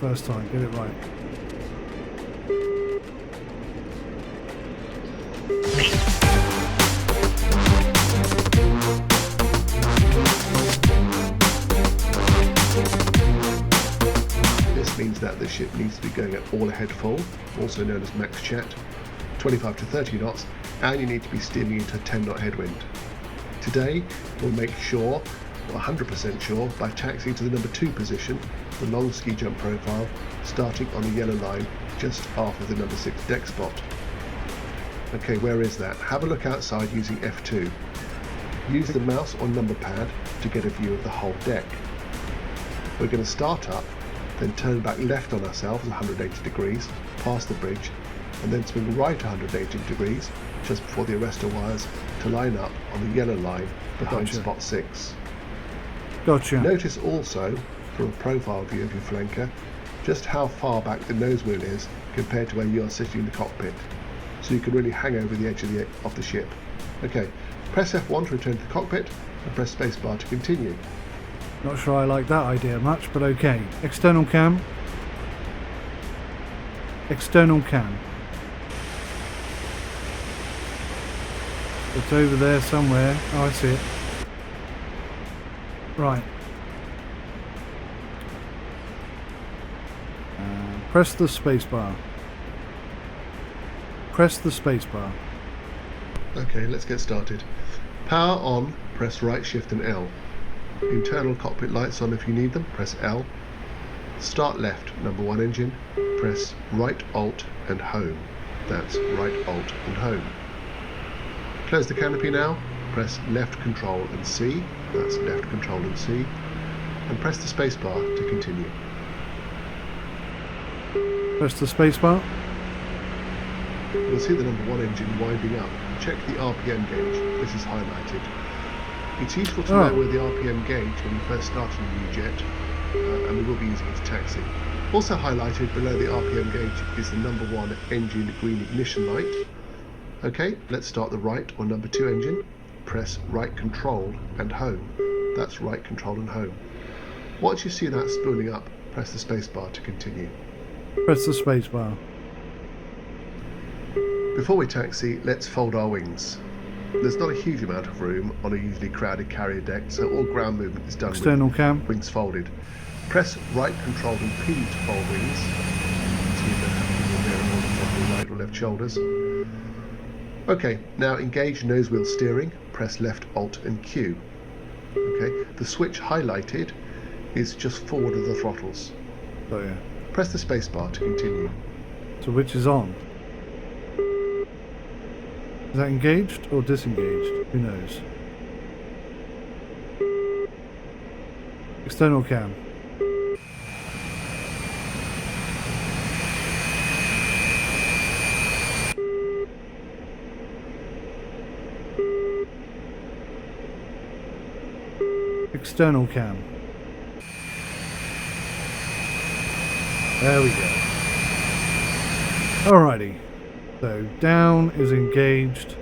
first time. Get it right. This means that the ship needs to be going at all ahead full, also known as max chat, 25 to 30 knots, and you need to be steaming into a 10 knot headwind. Today, we'll make sure, or 100% sure, by taxiing to the number 2 position, the long ski jump profile, starting on the yellow line just after the number 6 deck spot. Okay, where is that? Have a look outside using F2. Use the mouse or number pad to get a view of the whole deck. We're going to start up, then turn back left on ourselves 180 degrees, past the bridge, and then swing right 180 degrees, just before the arrestor wires, to line up on the yellow line behind spot 6. Gotcha. Notice also, from a profile view of your flanker, just how far back the nose wheel is compared to where you are sitting in the cockpit, so you can really hang over the edge of the ship. Okay, press F1 to return to the cockpit, and press spacebar to continue. Not sure I like that idea much, but okay. External cam. External cam. It's over there somewhere. Oh, I see it. Right. Press the spacebar. Press the spacebar. Okay, let's get started. Power on, press right shift and L. Internal cockpit lights on if you need them, press L. Start left, number 1 engine, press right Alt and home. That's right Alt and home. Close the canopy now, press left control and C, that's left control and C, and press the spacebar to continue. Press the spacebar. You'll see the number 1 engine winding up. Check the RPM gauge, this is highlighted. It's useful to know where the RPM gauge when you first start a new jet, and we will be using it to taxi. Also highlighted below the RPM gauge is the number 1 engine green ignition light. Okay, let's start the right or number 2 engine. Press right control and home. That's right control and home. Once you see that spooling up, press the spacebar to continue. Press the spacebar. Before we taxi, let's fold our wings. There's not a huge amount of room on a usually crowded carrier deck, so all ground movement is done External with cam. wings folded. Press right control and P to fold wings. See if they're happening on the right or left shoulders. Okay, now engage nose wheel steering. Press left Alt and Q. Okay, the switch highlighted is just forward of the throttles. Oh yeah. Press the spacebar to continue. So which is on? Is that engaged or disengaged? Who knows? External cam. External cam. There we go. Alrighty. So down is engaged,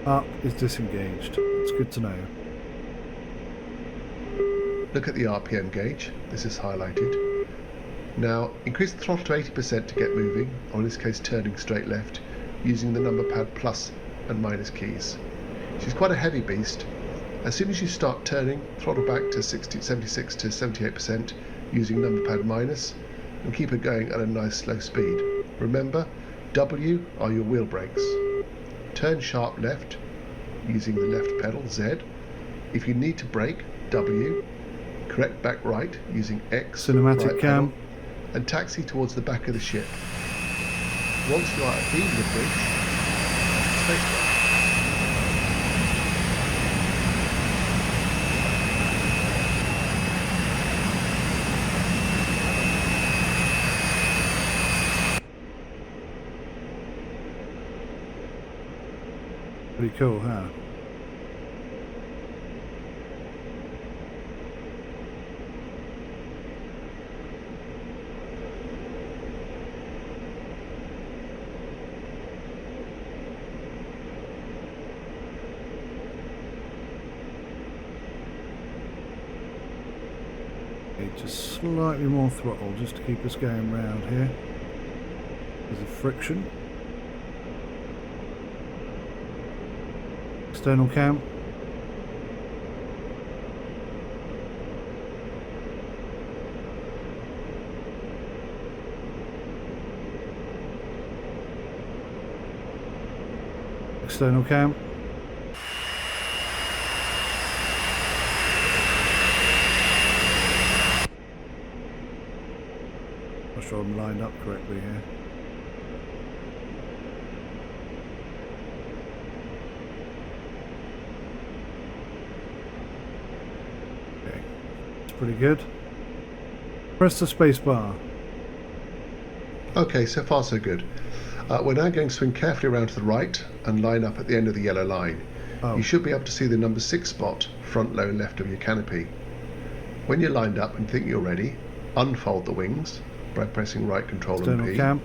up is disengaged. It's good to know. Look at the RPM gauge. This is highlighted. Now increase the throttle to 80% to get moving, or in this case turning straight left, using the number pad plus and minus keys. She's quite a heavy beast. As soon as you start turning, throttle back to 76 to 78% using number pad minus, and keep it going at a nice slow speed. Remember, W are your wheel brakes. Turn sharp left using the left pedal, Z. If you need to brake, W. Correct back right using X. Cinematic right cam. pedal, and taxi towards the back of the ship. Once you are at the end of the bridge, spacebar. Pretty cool, huh? Okay, just slightly more throttle just to keep us going round here. There's a friction. External cam. External cam. Not sure I'm lined up correctly here. Okay, it's pretty good. Press the space bar. Okay, so far so good. We're now going to swing carefully around to the right and line up at the end of the yellow line. Oh. You should be able to see the number 6 spot front low left of your canopy. When you're lined up and think you're ready, unfold the wings by pressing right control and External P. cam.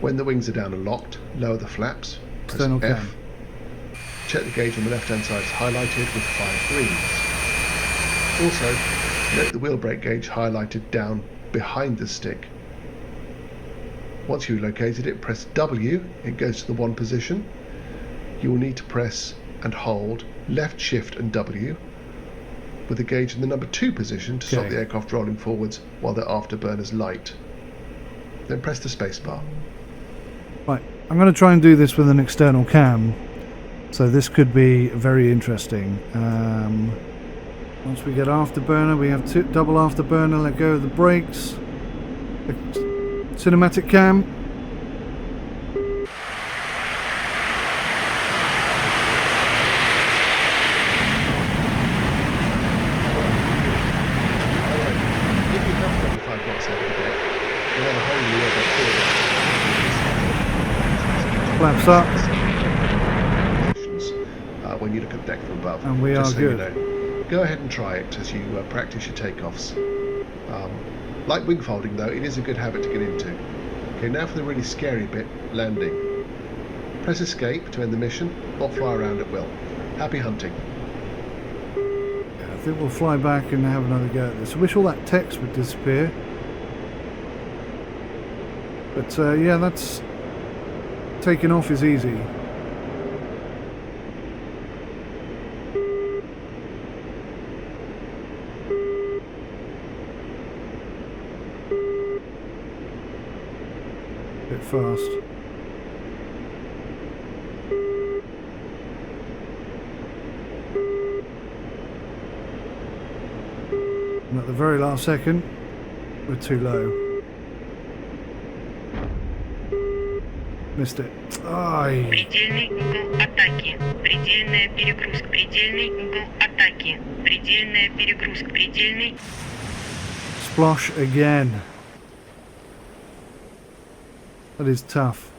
When the wings are down and locked, lower the flaps, press External F. cam. Check the gauge on the left hand side is highlighted with 5 greens. Also, note the wheel brake gauge highlighted down behind the stick. Once you've located it, press W, it goes to the 1 position. You will need to press and hold left shift and W with the gauge in the number 2 position to stop the aircraft rolling forwards while the afterburners light. Then press the space bar. Right, I'm going to try and do this with an external cam, so this could be very interesting. Once we get afterburner, we have double afterburner, let go of the brakes. Cinematic cam. Flaps up. When you look at the deck from above. And we just are so good. You know. Go ahead and try it as you practice your takeoffs. Like wing folding though, it is a good habit to get into. Okay, now for the really scary bit, landing. Press escape to end the mission, or fly around at will. Happy hunting. I think we'll fly back and have another go at this. I wish all that text would disappear. But yeah, that's... taking off is easy. Bit fast. And at the very last second, we're too low. Missed it. Ay. Предельный угол атаки. Предельная перегрузка. Предельный угол атаки. Предельная перегрузка. Предельный. Splosh again. That is tough.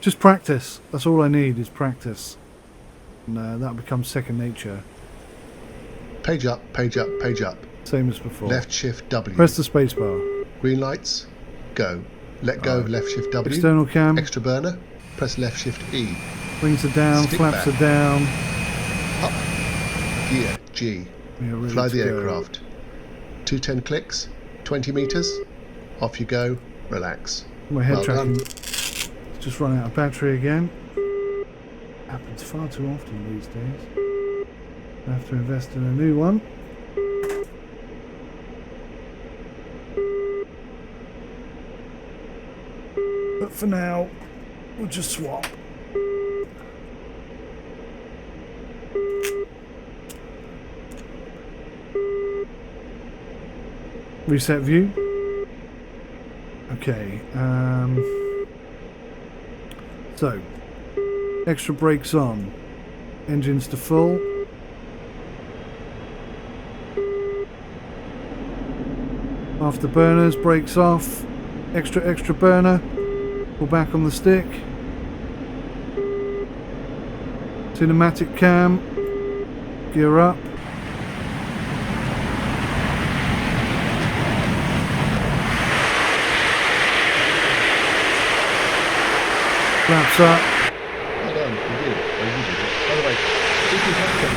Just practice. That's all I need is practice. And that becomes second nature. Page up, page up, page up. Same as before. Left shift W. Press the space bar. Green lights, go. Let go of left shift W. External cam. Extra burner, press left shift E. Wings are down, Stick flaps back. are down. Up. Gear G. We are ready Fly to the go. aircraft. 210 clicks, 20 meters. Off you go. Relax. My head Well tracking. done. Just run out of battery again. Happens far too often these days. I have to invest in a new one. But for now, we'll just swap. Reset view. Okay. So, extra brakes on. Engines to full. Afterburners, brakes off. Extra burner. Pull back on the stick. Cinematic cam. Gear up. Flaps up. Well done. You did. Oh, you did it. By the way, if you have to...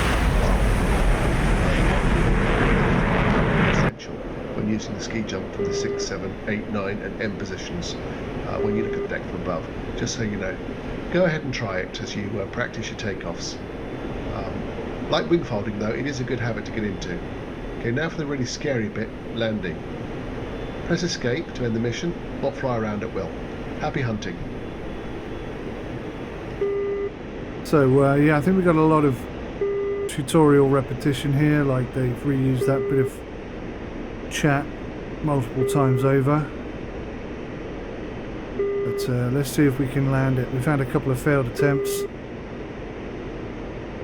when using the ski jump from the 6, 7, 8, 9 and M positions when you look at the deck from above, just so you know. Go ahead and try it as you practice your takeoffs. Like wing folding though, it is a good habit to get into. Okay, now for the really scary bit, landing. Press escape to end the mission, or fly around at will. Happy hunting. So yeah, I think we got a lot of tutorial repetition here, like they've reused that bit of chat multiple times over. But let's see if we can land it. We've had a couple of failed attempts.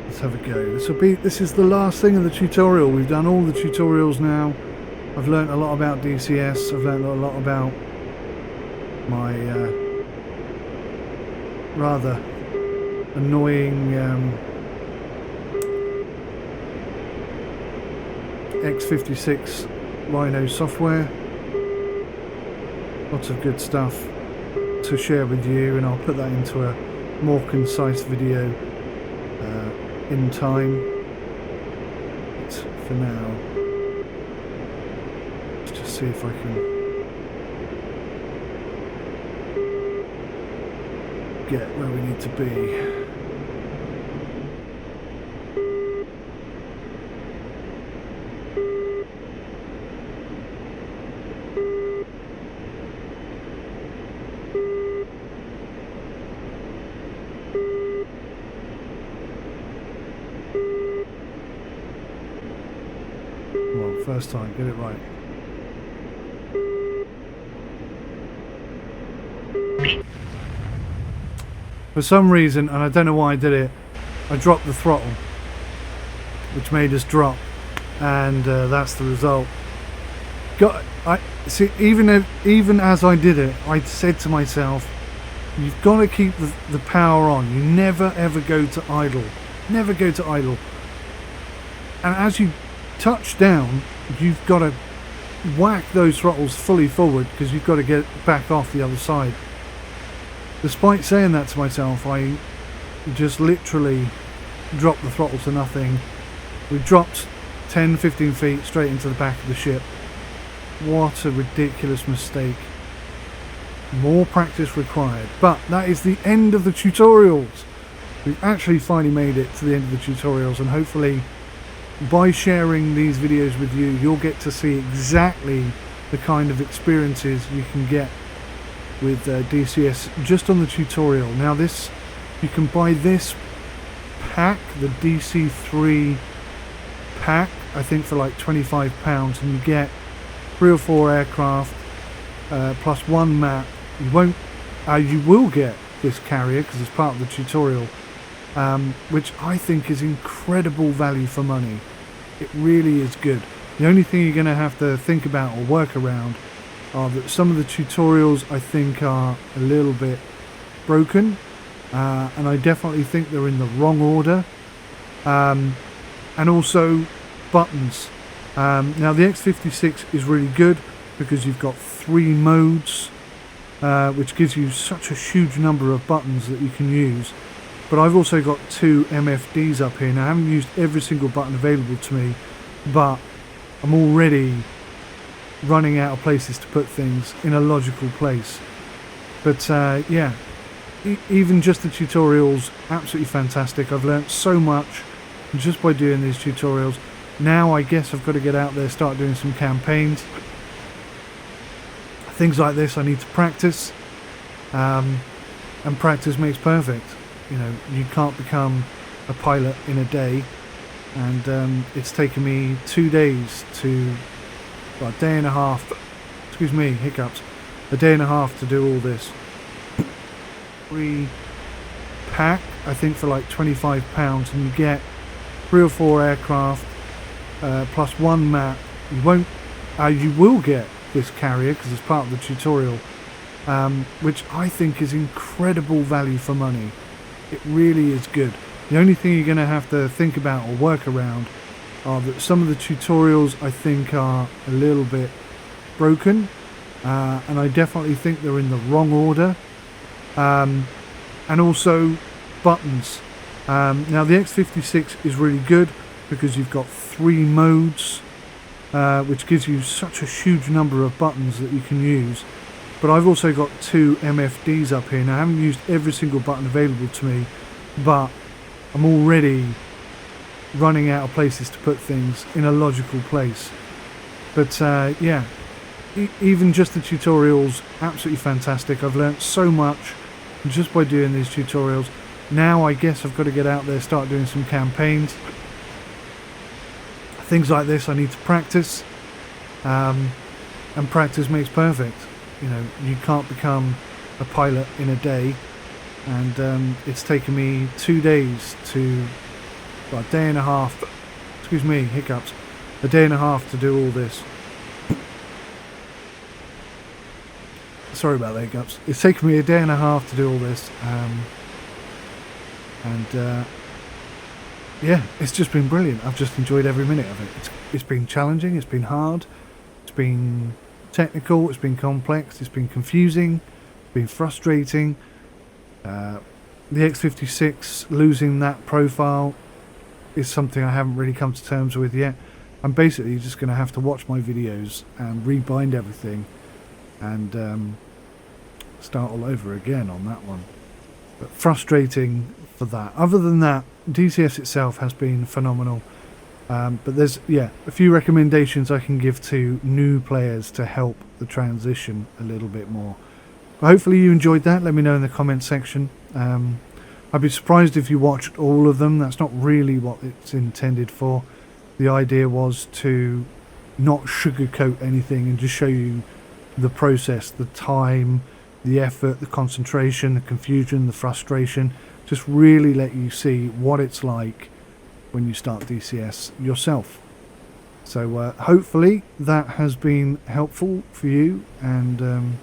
Let's have a go. This is the last thing of the tutorial. We've done all the tutorials now. I've learnt a lot about DCS. I've learnt a lot about my rather annoying 𝗥𝗲𝗃𝗃 𝗦𝘂𝗃𝗃 software. Lots of good stuff to share with you, and I'll put that into a more concise video in time. But for now, let's just see if I can get where we need to be. First time, get it right. For some reason, and I don't know why I did it, I dropped the throttle, which made us drop, and that's the result. Even as I did it, I said to myself, you've got to keep the power on. You never ever go to idle. Never go to idle. And as you touch down, you've got to whack those throttles fully forward, because you've got to get back off the other side. Despite saying that to myself, I just literally dropped the throttle to nothing. We dropped 10-15 feet straight into the back of the ship. What a ridiculous mistake. More practice required. But that is the end of the tutorials. We've actually finally made it to the end of the tutorials, and hopefully by sharing these videos with you, you'll get to see exactly the kind of experiences you can get with DCS just on the tutorial. Now this, you can buy this pack, the DC3 pack, I think for like £25, and you get 3 or 4 aircraft plus 1 map. You will get this carrier because it's part of the tutorial, which I think is incredible value for money. It really is good. The only thing you're going to have to think about or work around are that some of the tutorials I think are a little bit broken, and I definitely think they're in the wrong order, and also buttons. Now the 𝗥𝗲𝗃𝗃 is really good because you've got 3 modes, which gives you such a huge number of buttons that you can use. But I've also got 2 MFDs up here. Now I haven't used every single button available to me, but I'm already running out of places to put things in a logical place. But yeah, even just the tutorials, absolutely fantastic. I've learnt so much just by doing these tutorials. Now I guess I've got to get out there, start doing some campaigns. Things like this I need to practice, and practice makes perfect. You know, you can't become a pilot in a day, and it's taken me 2 days to, well, a day and a half, excuse me, hiccups, a day and a half to do all this. Free pack, I think for like £25, and you get 3 or 4 aircraft plus 1 map. You will get this carrier because it's part of the tutorial, which I think is incredible value for money. It really is good. The only thing you're going to have to think about or work around are that some of the tutorials I think are a little bit broken, and I definitely think they're in the wrong order, and also buttons. Now the 𝗥𝗲𝗃𝗃 is really good because you've got 3 modes, which gives you such a huge number of buttons that you can use. But I've also got 2 MFDs up here. Now I haven't used every single button available to me, but I'm already running out of places to put things in a logical place. But yeah, even just the tutorials, absolutely fantastic. I've learnt so much just by doing these tutorials. Now I guess I've got to get out there, start doing some campaigns. Things like this I need to practice, and practice makes perfect. You know, you can't become a pilot in a day, and it's taken me 2 days to, well, a day and a half, excuse me, hiccups, a day and a half to do all this. Sorry about the hiccups. It's taken me a day and a half to do all this, yeah, it's just been brilliant. I've just enjoyed every minute of it. It's been challenging, it's been hard, it's been technical, it's been complex, it's been confusing, it's been frustrating. The X56, losing that profile is something I haven't really come to terms with yet. I'm basically just going to have to watch my videos and rebind everything and start all over again on that one. But frustrating for that. Other than that, DCS itself has been phenomenal. But there's, yeah, a few recommendations I can give to new players to help the transition a little bit more. But hopefully you enjoyed that. Let me know in the comments section. I'd be surprised if you watched all of them. That's not really what it's intended for. The idea was to not sugarcoat anything and just show you the process, the time, the effort, the concentration, the confusion, the frustration. Just really let you see what it's like when you start DCS yourself. So hopefully that has been helpful for you, and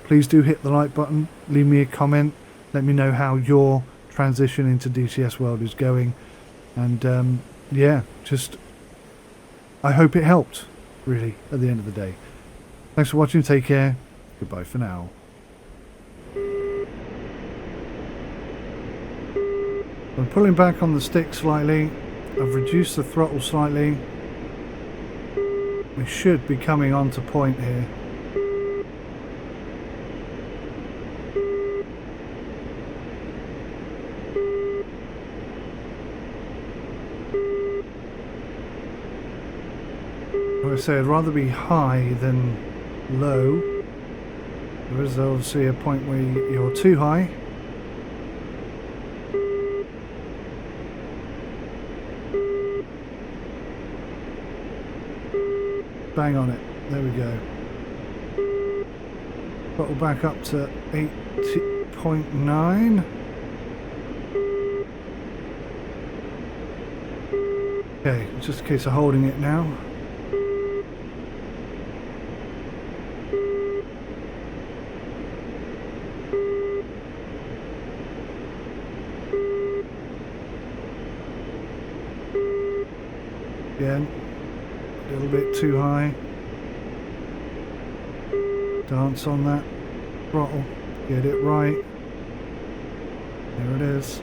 please do hit the like button, leave me a comment, let me know how your transition into DCS world is going, and yeah, just I hope it helped really at the end of the day. Thanks for watching, take care, goodbye for now. I'm pulling back on the stick slightly, I've reduced the throttle slightly. We should be coming on to point here. Like I say, I'd rather be high than low. There is obviously a point where you're too high. Bang on it, there we go. Throttle back up to 8.9. Okay, just a case of holding it now. Again. A little bit too high. Dance on that throttle. Get it right. There it is.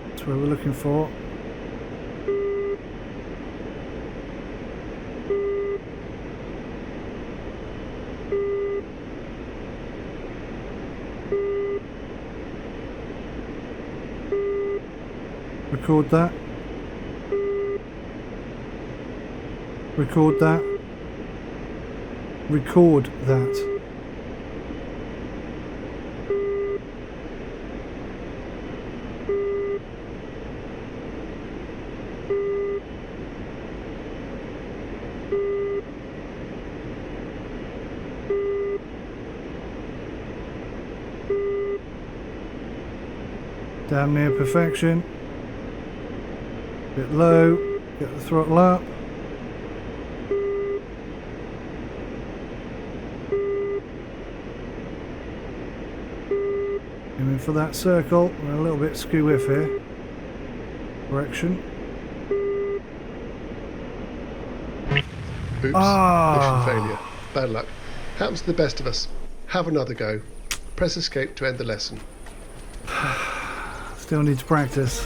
That's what we're looking for. Record that. Record that. Record that. Damn near perfection. Bit low. Get the throttle up. Aiming for that circle. We're a little bit skew-whiff here. Correction. Oops. Mission failure. Bad luck. Happens to the best of us. Have another go. Press escape to end the lesson. Still need to practice.